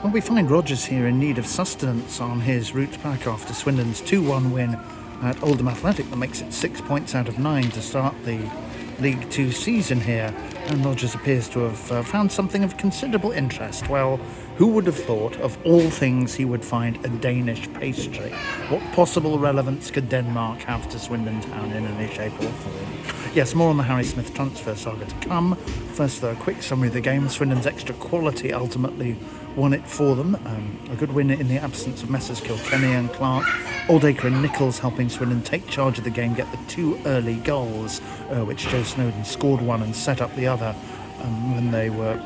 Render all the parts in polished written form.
Well, we find Rogers here in need of sustenance on his route back after Swindon's 2-1 win at Oldham Athletic that makes it 6 points out of 9 to start the League Two season here, and Rogers appears to have found something of considerable interest. Well, who would have thought, of all things, he would find a Danish pastry? What possible relevance could Denmark have to Swindon Town in any shape or form? Yes, more on the Harry Smith transfer saga to come. First, though, a quick summary of the game. Swindon's extra quality ultimately won it for them. A good win in the absence of Messrs Kilkenny and Clark. Oldacre and Nichols helping Swindon take charge of the game, get the 2 early goals, which Joe Snowden scored one and set up the other when they were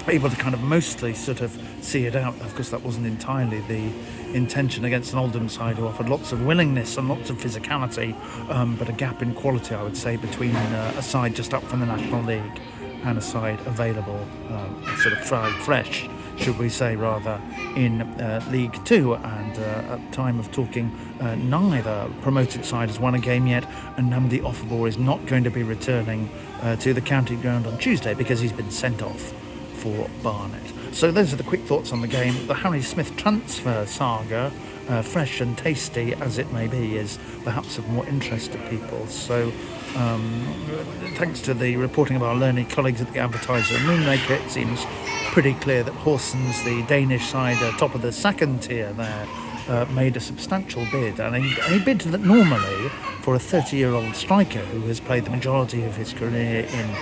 able to kind of mostly sort of see it out. Of course, that wasn't entirely the intention against an Oldham side who offered lots of willingness and lots of physicality, but a gap in quality, I would say, between a side just up from the National League and a side available, sort of fried fresh, should we say, rather, in League Two. And at the time of talking, neither promoted side has won a game yet, and Namdi Offabor is not going to be returning to the county ground on Tuesday because he's been sent off for Barnet. So those are the quick thoughts on the game. The Harry Smith transfer saga, fresh and tasty as it may be, is perhaps of more interest to people. So thanks to the reporting of our learned colleagues at the Advertiser and Moonraker, it seems pretty clear that Horsens, the Danish side, top of the second tier there, made a substantial bid, and a bid that normally, for a 30-year-old striker who has played the majority of his career in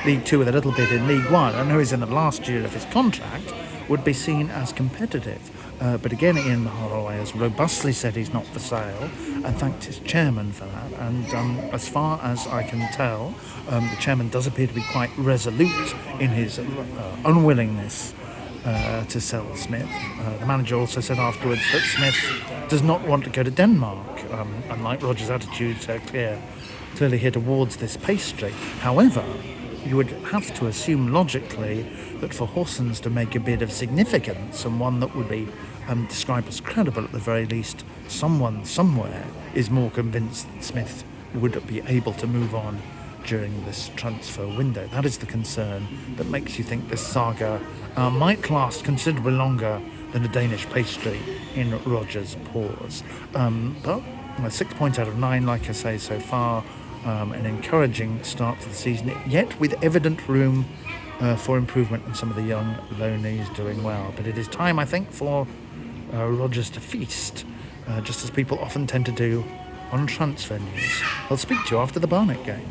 League Two with a little bit in League One, and who is in the last year of his contract, would be seen as competitive. But again, Ian Holloway has robustly said he's not for sale and thanked his chairman for that. And as far as I can tell, the chairman does appear to be quite resolute in his unwillingness to sell Smith. The manager also said afterwards that Smith does not want to go to Denmark, unlike Rogers' attitude clearly here towards this pastry. However, you would have to assume logically that for Horsens to make a bid of significance, and one that would be described as credible at the very least, someone somewhere is more convinced that Smith would be able to move on during this transfer window. That is the concern that makes you think this saga might last considerably longer than a Danish pastry in Rogers' paws. But 6 points out of 9, like I say, so far. An encouraging start to the season, yet with evident room for improvement, and some of the young loanees doing well. But it is time, I think, for Rogers to feast, just as people often tend to do on transfer news. I'll speak to you after the Barnet game.